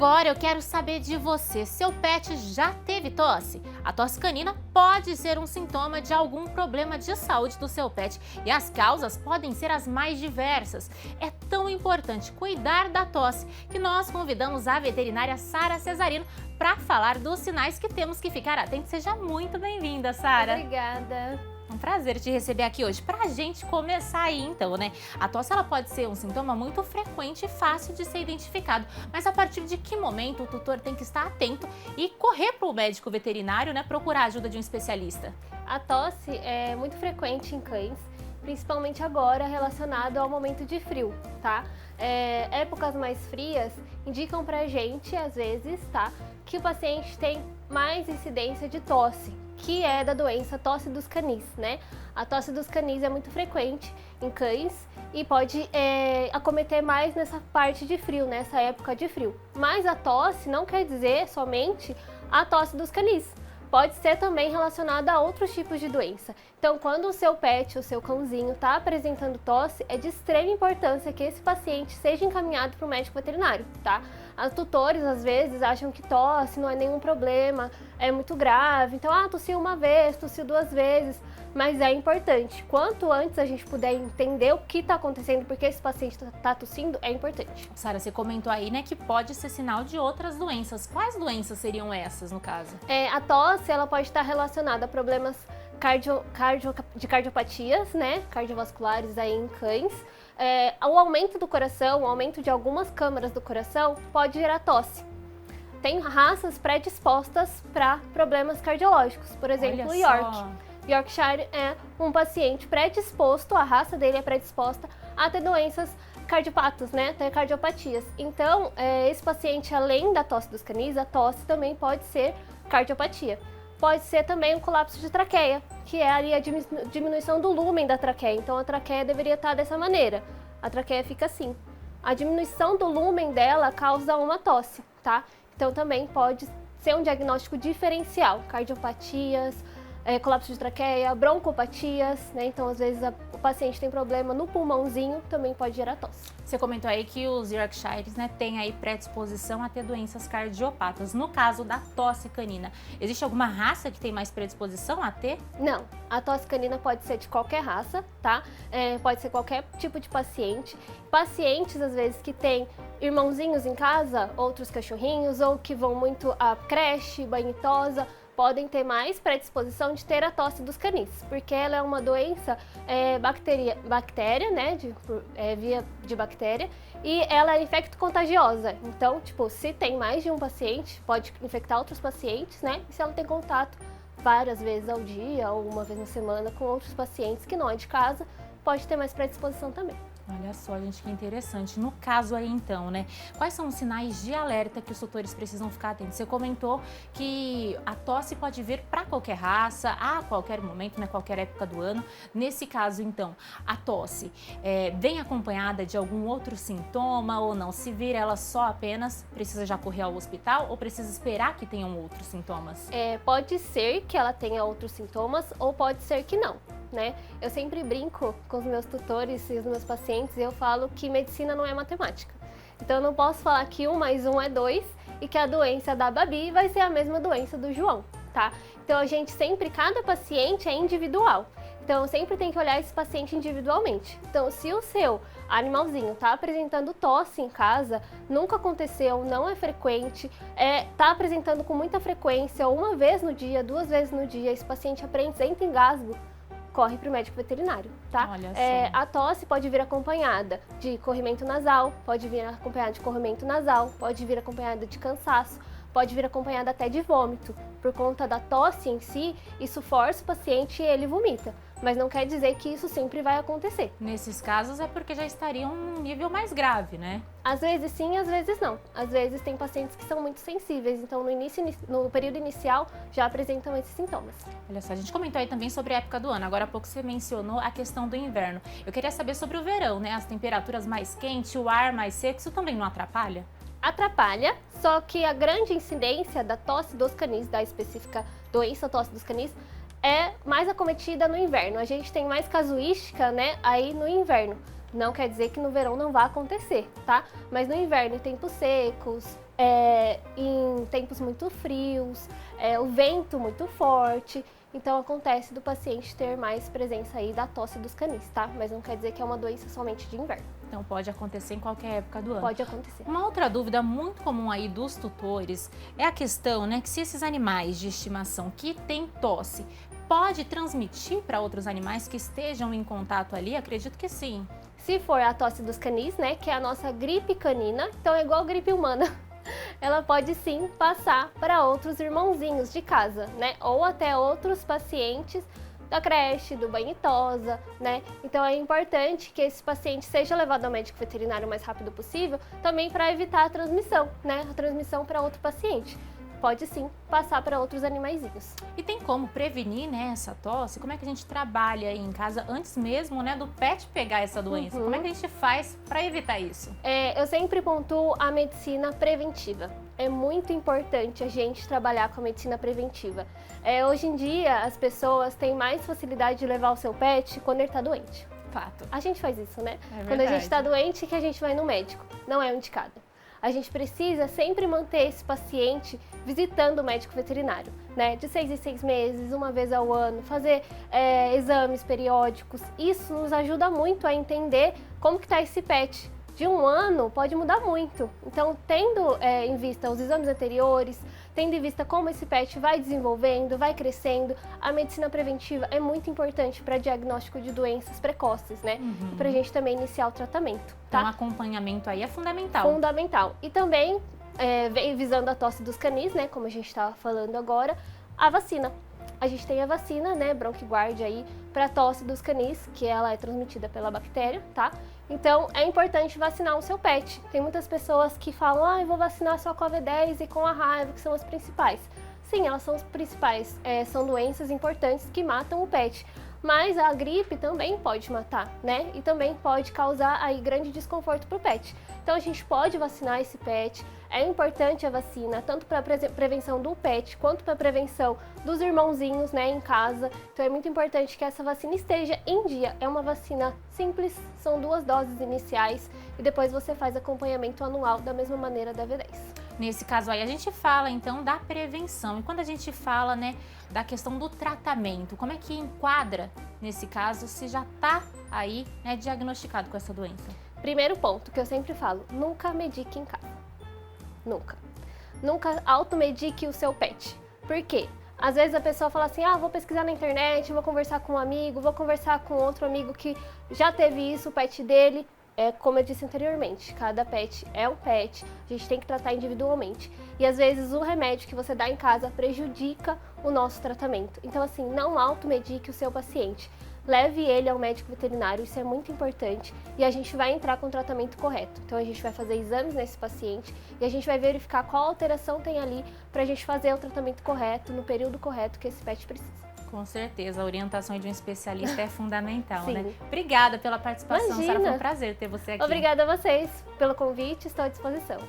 agora eu quero saber de você, seu pet já teve tosse? A tosse canina pode ser um sintoma de algum problema de saúde do seu pet e as causas podem ser as mais diversas. É tão importante cuidar da tosse que nós convidamos a veterinária Sara Cesarino para falar dos sinais que temos que ficar atentos. Seja muito bem-vinda, Sara. Obrigada. É um prazer te receber aqui hoje. Pra gente começar aí então, né? A tosse ela pode ser um sintoma muito frequente e fácil de ser identificado, mas a partir de que momento o tutor tem que estar atento e correr para o médico veterinário, né? Procurar a ajuda de um especialista? A tosse é muito frequente em cães, principalmente agora relacionado ao momento de frio, tá? Épocas mais frias indicam pra gente, às vezes, tá? Que o paciente tem mais incidência de tosse, que é da doença tosse dos canis, né? A tosse dos canis é muito frequente em cães e pode acometer mais nessa parte de frio, nessa época de frio. Mas a tosse não quer dizer somente a tosse dos canis. Pode ser também relacionada a outros tipos de doença. Então, quando o seu pet, o seu cãozinho, está apresentando tosse, é de extrema importância que esse paciente seja encaminhado para o médico veterinário, tá? Os tutores, às vezes, acham que tosse não é nenhum problema, é muito grave. Então, tossiu uma vez, tossiu duas vezes, mas é importante. Quanto antes a gente puder entender o que está acontecendo, porque esse paciente está tossindo, é importante. Sara, você comentou aí, né, que pode ser sinal de outras doenças. Quais doenças seriam essas, no caso? A tosse, ela pode estar relacionada a problemas de cardiopatias, né, cardiovasculares aí em cães. O aumento do coração, o aumento de algumas câmaras do coração pode gerar tosse. Tem raças predispostas para problemas cardiológicos, por exemplo, York. Yorkshire é um paciente predisposto, a raça dele é predisposta a ter doenças cardiopatas, né, ter cardiopatias. Então, esse paciente, além da tosse dos canis, a tosse também pode ser cardiopatia. Pode ser também um colapso de traqueia, que é ali a diminuição do lúmen da traqueia. Então, a traqueia deveria estar dessa maneira. A traqueia fica assim. A diminuição do lúmen dela causa uma tosse, tá? Então, também pode ser um diagnóstico diferencial. Cardiopatias, colapso de traqueia, broncopatias, né? Então, às vezes, o paciente tem problema no pulmãozinho, também pode gerar tosse. Você comentou aí que os Yorkshires, né, têm aí predisposição a ter doenças cardiopatas. No caso da tosse canina, existe alguma raça que tem mais predisposição a ter? Não, a tosse canina pode ser de qualquer raça, tá? Pode ser qualquer tipo de paciente. Pacientes, às vezes, que têm irmãozinhos em casa, outros cachorrinhos, ou que vão muito à creche, banho e tosa, podem ter mais predisposição de ter a tosse dos canis, porque ela é uma doença bactéria, né, via de bactéria, e ela é infecto-contagiosa. Então, se tem mais de um paciente, pode infectar outros pacientes, né, e se ela tem contato várias vezes ao dia ou uma vez na semana com outros pacientes que não é de casa, pode ter mais predisposição também. Olha só, gente, que interessante. No caso aí, então, né? Quais são os sinais de alerta que os tutores precisam ficar atentos? Você comentou que a tosse pode vir para qualquer raça, a qualquer momento, né? Qualquer época do ano. Nesse caso, então, a tosse vem acompanhada de algum outro sintoma ou não? Se vir ela só apenas, precisa já correr ao hospital ou precisa esperar que tenham outros sintomas? Pode ser que ela tenha outros sintomas ou pode ser que não, né? Eu sempre brinco com os meus tutores e os meus pacientes e eu falo que medicina não é matemática. Então eu não posso falar que 1 mais 1 é 2 e que a doença da Babi vai ser a mesma doença do João, tá? Então cada paciente é individual. Então eu sempre tenho que olhar esse paciente individualmente. Então se o seu animalzinho está apresentando tosse em casa, nunca aconteceu, não é frequente, está apresentando com muita frequência, uma vez no dia, 2 vezes no dia, esse paciente apresenta engasgo, corre para o médico veterinário, tá? Olha só. A tosse pode vir acompanhada de corrimento nasal, pode vir acompanhada de corrimento nasal, pode vir acompanhada de cansaço, pode vir acompanhada até de vômito. Por conta da tosse em si, isso força o paciente e ele vomita. Mas não quer dizer que isso sempre vai acontecer. Nesses casos é porque já estariam num nível mais grave, né? Às vezes sim, às vezes não. Às vezes tem pacientes que são muito sensíveis, então no período inicial já apresentam esses sintomas. Olha só, a gente comentou aí também sobre a época do ano, agora há pouco você mencionou a questão do inverno. Eu queria saber sobre o verão, né? As temperaturas mais quentes, o ar mais seco, isso também não atrapalha? Atrapalha, só que a grande incidência da tosse dos canis, da específica doença tosse dos canis, é mais acometida no inverno. A gente tem mais casuística, né, aí no inverno. Não quer dizer que no verão não vai acontecer, tá? Mas no inverno, em tempos secos, em tempos muito frios, o vento muito forte. Então acontece do paciente ter mais presença aí da tosse dos canis, tá? Mas não quer dizer que é uma doença somente de inverno. Então pode acontecer em qualquer época do ano. Pode acontecer. Uma outra dúvida muito comum aí dos tutores é a questão, né, que se esses animais de estimação que têm tosse, pode transmitir para outros animais que estejam em contato ali? Acredito que sim. Se for a tosse dos canis, né, que é a nossa gripe canina, então é igual gripe humana. Ela pode sim passar para outros irmãozinhos de casa, né? Ou até outros pacientes da creche, do banho e tosa, né? Então é importante que esse paciente seja levado ao médico veterinário o mais rápido possível, também para evitar a transmissão, né? A transmissão para outro paciente. Pode sim passar para outros animaizinhos. E tem como prevenir, né, essa tosse? Como é que a gente trabalha aí em casa antes mesmo, né, do pet pegar essa doença? Como é que a gente faz para evitar isso? Eu sempre pontuo a medicina preventiva. É muito importante a gente trabalhar com a medicina preventiva. Hoje em dia, as pessoas têm mais facilidade de levar o seu pet quando ele está doente. Fato. A gente faz isso, né? É quando a gente está doente, que a gente vai no médico. Não é o indicado. A gente precisa sempre manter esse paciente visitando o médico veterinário, né? De 6 em 6 meses, uma vez ao ano, fazer exames periódicos. Isso nos ajuda muito a entender como que está esse pet. De um ano pode mudar muito. Então, tendo em vista os exames anteriores, tendo em vista como esse pet vai desenvolvendo, vai crescendo, a medicina preventiva é muito importante para diagnóstico de doenças precoces, né? E para a gente também iniciar o tratamento, tá? Então, o acompanhamento aí é fundamental. Fundamental. E também, visando a tosse dos canis, né? Como a gente estava falando agora, a vacina. A gente tem a vacina, né, Bronquiguard aí, para tosse dos canis, que ela é transmitida pela bactéria, tá? Então, é importante vacinar o seu pet. Tem muitas pessoas que falam, eu vou vacinar só com a V10 e com a raiva, que são as principais. Sim, elas são as principais, são doenças importantes que matam o pet. Mas a gripe também pode matar, né? E também pode causar aí grande desconforto para o pet. Então a gente pode vacinar esse pet. É importante a vacina, tanto para prevenção do pet, quanto para prevenção dos irmãozinhos, né, em casa. Então é muito importante que essa vacina esteja em dia. É uma vacina simples, são 2 doses iniciais e depois você faz acompanhamento anual da mesma maneira da V10. Nesse caso aí, a gente fala então da prevenção. E quando a gente fala, né, da questão do tratamento, como é que enquadra nesse caso se já está aí, né, diagnosticado com essa doença? Primeiro ponto que eu sempre falo, nunca medique em casa. Nunca. Nunca automedique o seu pet. Por quê? Às vezes a pessoa fala assim, vou pesquisar na internet, vou conversar com um amigo, vou conversar com outro amigo que já teve isso, o pet dele. Como eu disse anteriormente, cada pet é um pet, a gente tem que tratar individualmente. E às vezes o remédio que você dá em casa prejudica o nosso tratamento. Então assim, não automedique o seu paciente. Leve ele ao médico veterinário, isso é muito importante, e a gente vai entrar com o tratamento correto. Então a gente vai fazer exames nesse paciente e a gente vai verificar qual alteração tem ali para a gente fazer o tratamento correto, no período correto que esse pet precisa. Com certeza, a orientação de um especialista é fundamental, Sim. né? Obrigada pela participação, Imagina. Sara, foi um prazer ter você aqui. Obrigada a vocês pelo convite, estou à disposição.